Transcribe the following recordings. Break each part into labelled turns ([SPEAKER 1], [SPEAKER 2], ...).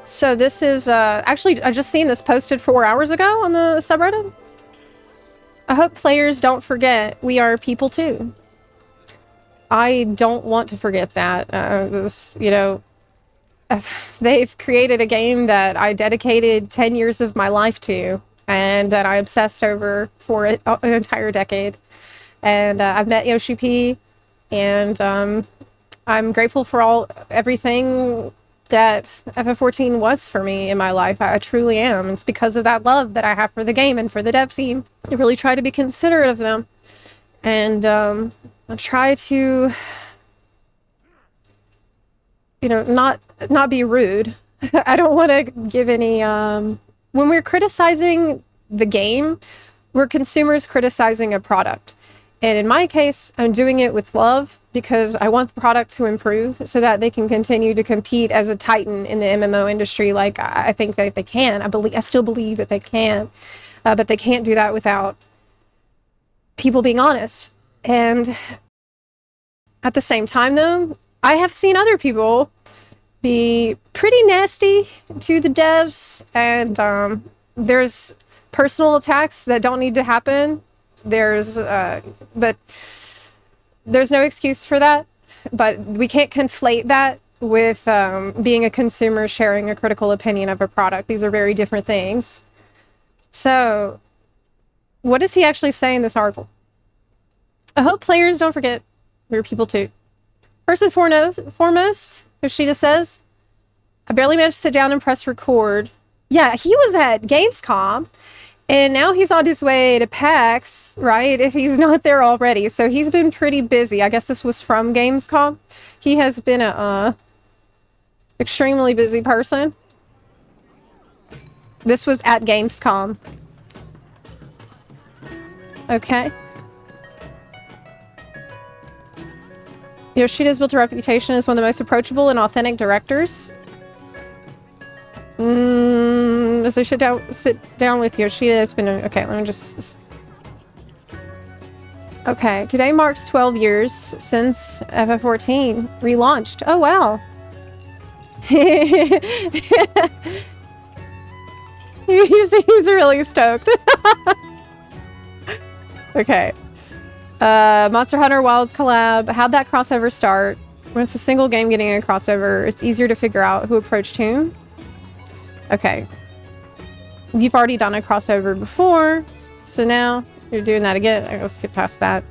[SPEAKER 1] So this is, actually, I just seen this posted 4 hours ago on the subreddit. I hope players don't forget we are people too. I don't want to forget that. You know, they've created a game that I dedicated 10 years of my life to, and that I obsessed over for an entire decade. And I've met Yoshi-P, and I'm grateful for everything that FF14 was for me in my life. I truly am. It's because of that love that I have for the game and for the dev team. I really try to be considerate of them, and I try to, you know, not be rude. I don't want to give any when we're criticizing the game, we're consumers criticizing a product. And in my case, I'm doing it with love because I want the product to improve so that they can continue to compete as a titan in the MMO industry. Like I think that they can. I still believe that they can, but they can't do that without people being honest. And at the same time, though, I have seen other people be pretty nasty to the devs, and there's personal attacks that don't need to happen. But there's no excuse for that. But we can't conflate that with being a consumer sharing a critical opinion of a product. These are very different things. So, what does he actually say in this article? I hope players don't forget we're people too. First and foremost, Yoshida says, I barely managed to sit down and press record. Yeah, he was at Gamescom. And now he's on his way to PAX, right? If he's not there already. So he's been pretty busy. I guess this was from Gamescom. He has been a extremely busy person. This was at Gamescom. Okay. Yoshida's built a reputation as one of the most approachable and authentic directors. As I sit down with Yoshida, it's been okay. Let me just. Okay, today marks 12 years since FF14 relaunched. Oh wow. he's really stoked. Okay. Monster Hunter Wilds collab. How'd that crossover start? When it's a single game getting a crossover, it's easier to figure out who approached whom. Okay. You've already done a crossover before, so now you're doing that again. I'll skip past that.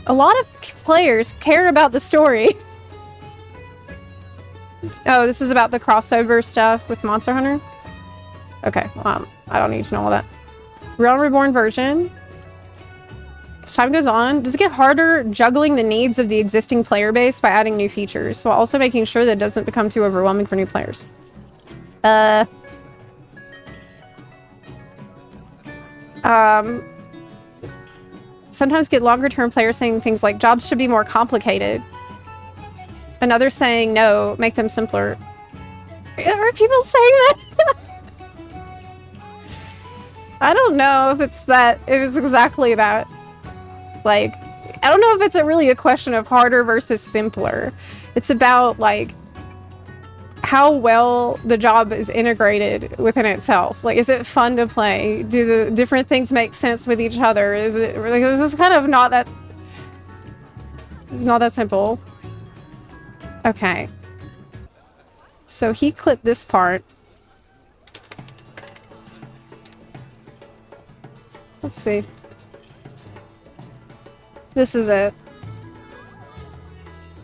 [SPEAKER 1] A lot of players care about the story. Oh, this is about the crossover stuff with Monster Hunter? Okay, I don't need to know all that. Realm Reborn version. As time goes on, does it get harder juggling the needs of the existing player base by adding new features, while also making sure that it doesn't become too overwhelming for new players? Sometimes get longer term players saying things like jobs should be more complicated. And others saying no, make them simpler. Are people saying that? I don't know if it's exactly that. Like, I don't know if it's really a question of harder versus simpler. It's about, like, how well the job is integrated within itself. Like, is it fun to play? Do the different things make sense with each other? Is it, like, this is kind of not that... It's not that simple. Okay. So he clipped this part. Let's see. This is it.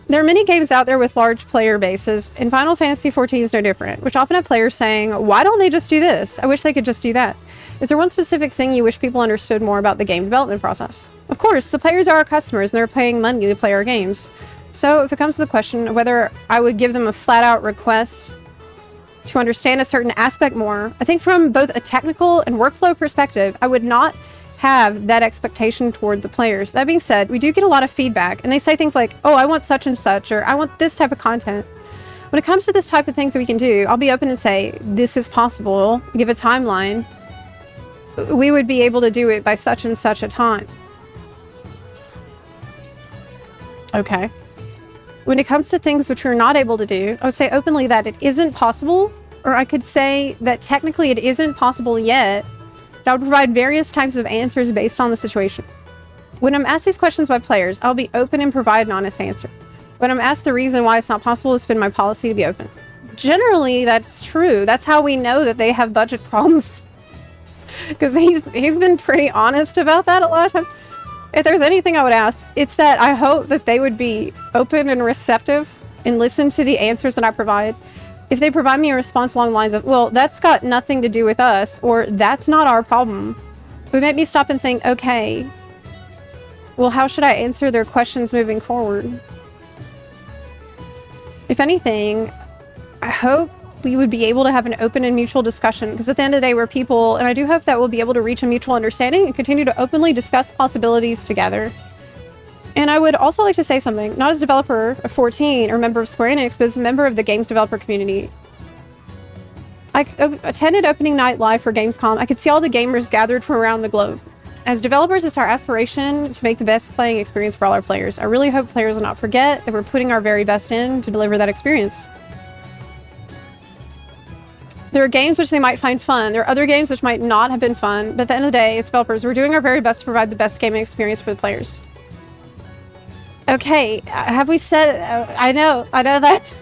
[SPEAKER 1] There are many games out there with large player bases, and Final Fantasy XIV is no different, which often have players saying, why don't they just do this? I wish they could just do that. Is there one specific thing you wish people understood more about the game development process? Of course, the players are our customers, and they're paying money to play our games. So if it comes to the question of whether I would give them a flat-out request to understand a certain aspect more, I think from both a technical and workflow perspective, I would not have that expectation toward the players. That being said, we do get a lot of feedback, and they say things like, oh, I want such and such, or I want this type of content. When it comes to this type of things that we can do, I'll be open and say, this is possible, give a timeline. We would be able to do it by such and such a time. Okay. When it comes to things which we're not able to do, I would say openly that it isn't possible, or I could say that technically it isn't possible yet. I would provide various types of answers based on the situation. When I'm asked these questions by players, I'll be open and provide an honest answer. When I'm asked the reason why it's not possible, it's been my policy to be open. Generally, that's true. That's how we know that they have budget problems. Because he's been pretty honest about that a lot of times. If there's anything I would ask, it's that I hope that they would be open and receptive and listen to the answers that I provide. If they provide me a response along the lines of, well, that's got nothing to do with us, or that's not our problem, it would make me stop and think, okay, well, how should I answer their questions moving forward? If anything, I hope we would be able to have an open and mutual discussion, because at the end of the day, we're people, and I do hope that we'll be able to reach a mutual understanding and continue to openly discuss possibilities together. And I would also like to say something, not as a developer of 14 or member of Square Enix, but as a member of the games developer community. I attended opening night live for Gamescom. I could see all the gamers gathered from around the globe. As developers, it's our aspiration to make the best playing experience for all our players. I really hope players will not forget that we're putting our very best in to deliver that experience. There are games which they might find fun. There are other games which might not have been fun, but at the end of the day, as developers, we're doing our very best to provide the best gaming experience for the players. Okay, have we said... I know that.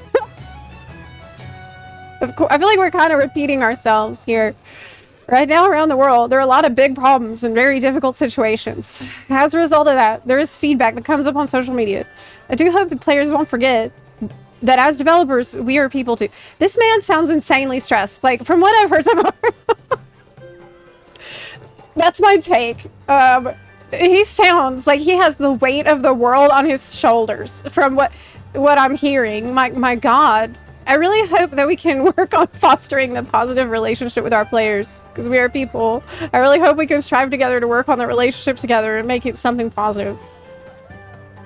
[SPEAKER 1] Of course, I feel like we're kind of repeating ourselves here. Right now around the world, there are a lot of big problems and very difficult situations. As a result of that, there is feedback that comes up on social media. I do hope the players won't forget that as developers, we are people too. This man sounds insanely stressed. Like, from what I've heard so far. That's my take. He sounds like he has the weight of the world on his shoulders from what I'm hearing. My God. I really hope that we can work on fostering the positive relationship with our players, because we are people. I really hope we can strive together to work on the relationship together and make it something positive.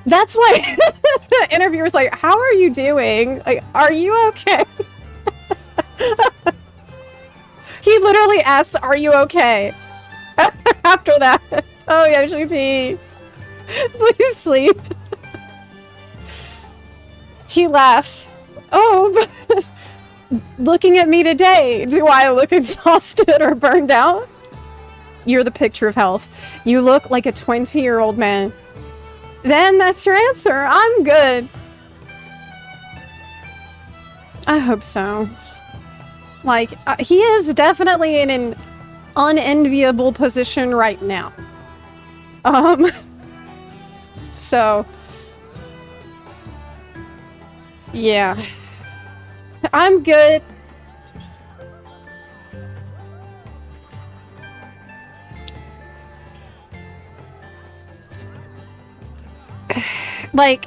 [SPEAKER 1] That's why the interviewer's like, how are you doing? Like, are you okay? He literally asks, are you okay? After that. Oh, Yoshi-P. Please sleep. He laughs. Oh, but looking at me today, do I look exhausted or burned out? You're the picture of health. You look like a 20-year-old man. Then that's your answer. I'm good. I hope so. Like, he is definitely in an unenviable position right now. So, yeah. I'm good. Like,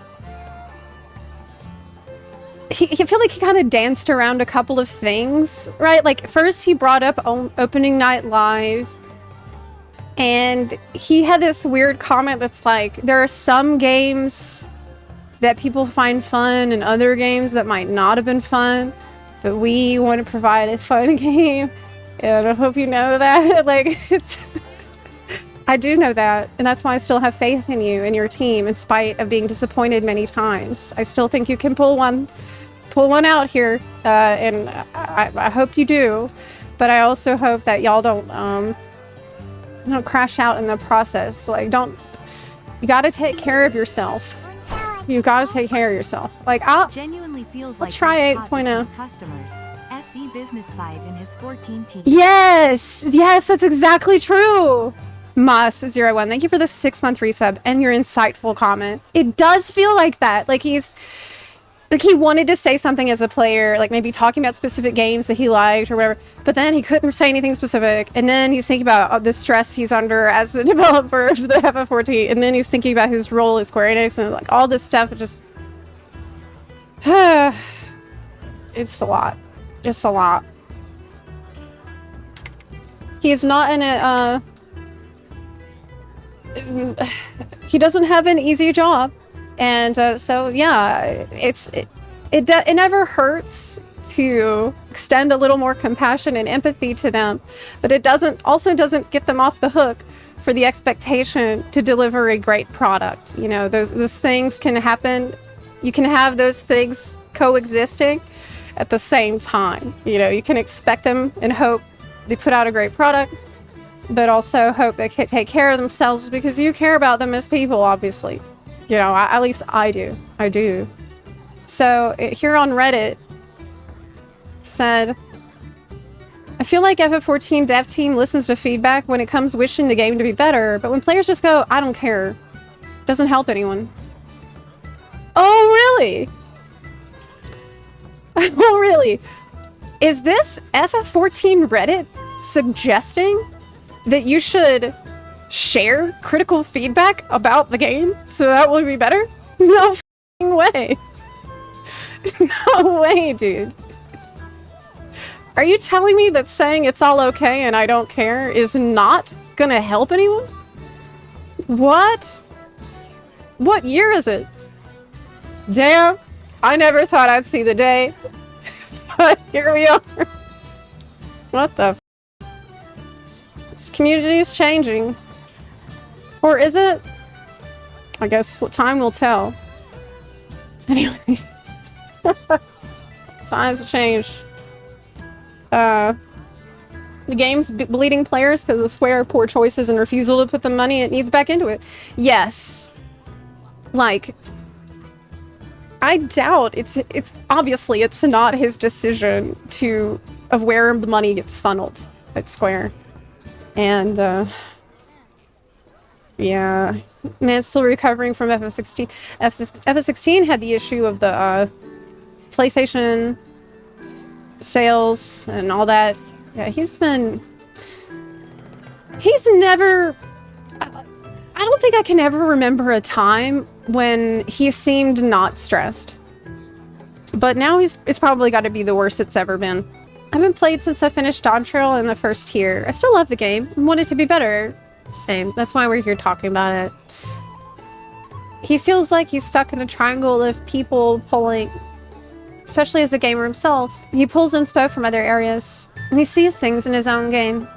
[SPEAKER 1] I feel like he kind of danced around a couple of things, right? Like, first he brought up opening night live, and he had this weird comment that's like, there are some games that people find fun and other games that might not have been fun, but we want to provide a fun game, and I hope you know that. Like, it's... I do know that, and that's why I still have faith in you and your team, in spite of being disappointed many times. I still think you can pull one out here, and I hope you do. But I also hope that y'all don't crash out in the process. Like, you gotta take care of yourself. You gotta take care of yourself. Like, I'll try 8.0.
[SPEAKER 2] Customers. SE business side in his 14T.
[SPEAKER 1] Yes, that's exactly true. Mas01, thank you for the 6-month resub and your insightful comment. It does feel like that. Like, he wanted to say something as a player, like maybe talking about specific games that he liked or whatever, but then he couldn't say anything specific. And then he's thinking about the stress he's under as the developer of the FF14. And then he's thinking about his role at Square Enix and like all this stuff. It just, it's a lot. It's a lot. He's not in a, he doesn't have an easy job, and so yeah, it never hurts to extend a little more compassion and empathy to them, but it doesn't get them off the hook for the expectation to deliver a great product. You know, those things can happen you can have those things coexisting at the same time. You know, you can expect them and hope they put out a great product, but also hope they can take care of themselves because you care about them as people, obviously. You know, at least I do. I do. So here on Reddit said, I feel like FF14 dev team listens to feedback when it comes wishing the game to be better, but when players just go, I don't care, doesn't help anyone. Oh, really? Oh, really? Is this FF14 Reddit suggesting that you should share critical feedback about the game so that will be better? No f***ing way. No way, dude. Are you telling me that saying it's all okay and I don't care is not gonna help anyone? What? What year is it? Damn, I never thought I'd see the day. But here we are. What the f? This community is changing. Or is it? I guess time will tell. Anyway. Times have changed. The game's bleeding players because of Square poor choices and refusal to put the money it needs back into it. Yes. Like, I doubt it's obviously it's not his decision of where the money gets funneled at Square. And yeah, man, still recovering from FF16. FF16 had the issue of the PlayStation sales and all that. Yeah, he's never, I don't think I can ever remember a time when he seemed not stressed. But now it's probably got to be the worst it's ever been. I haven't played since I finished Dawn Trail in the first tier. I still love the game and want it to be better. Same. That's why we're here talking about it. He feels like he's stuck in a triangle of people pulling, especially as a gamer himself. He pulls inspo from other areas, and he sees things in his own game.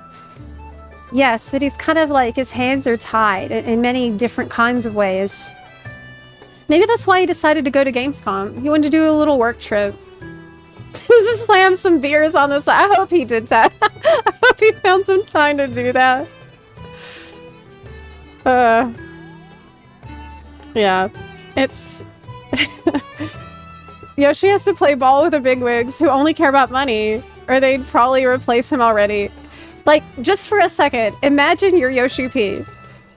[SPEAKER 1] Yes, but he's kind of like his hands are tied in many different kinds of ways. Maybe that's why he decided to go to Gamescom. He wanted to do a little work trip. Just slam some beers on the side. I hope he did that. I hope he found some time to do that. Yeah, it's... Yoshi has to play ball with the bigwigs who only care about money, or they'd probably replace him already. Like, just for a second, imagine you're Yoshi-P,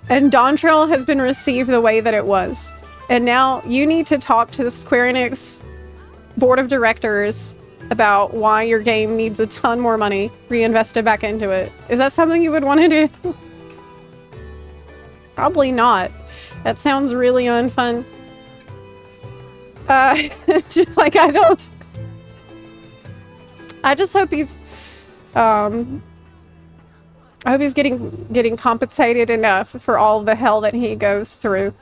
[SPEAKER 1] and Dawn Trail has been received the way that it was. And now you need to talk to the Square Enix board of directors about why your game needs a ton more money reinvested back into it. Is that something you would want to do? Probably not. That sounds really unfun. Just like I just hope he's I hope he's getting compensated enough for all the hell that he goes through.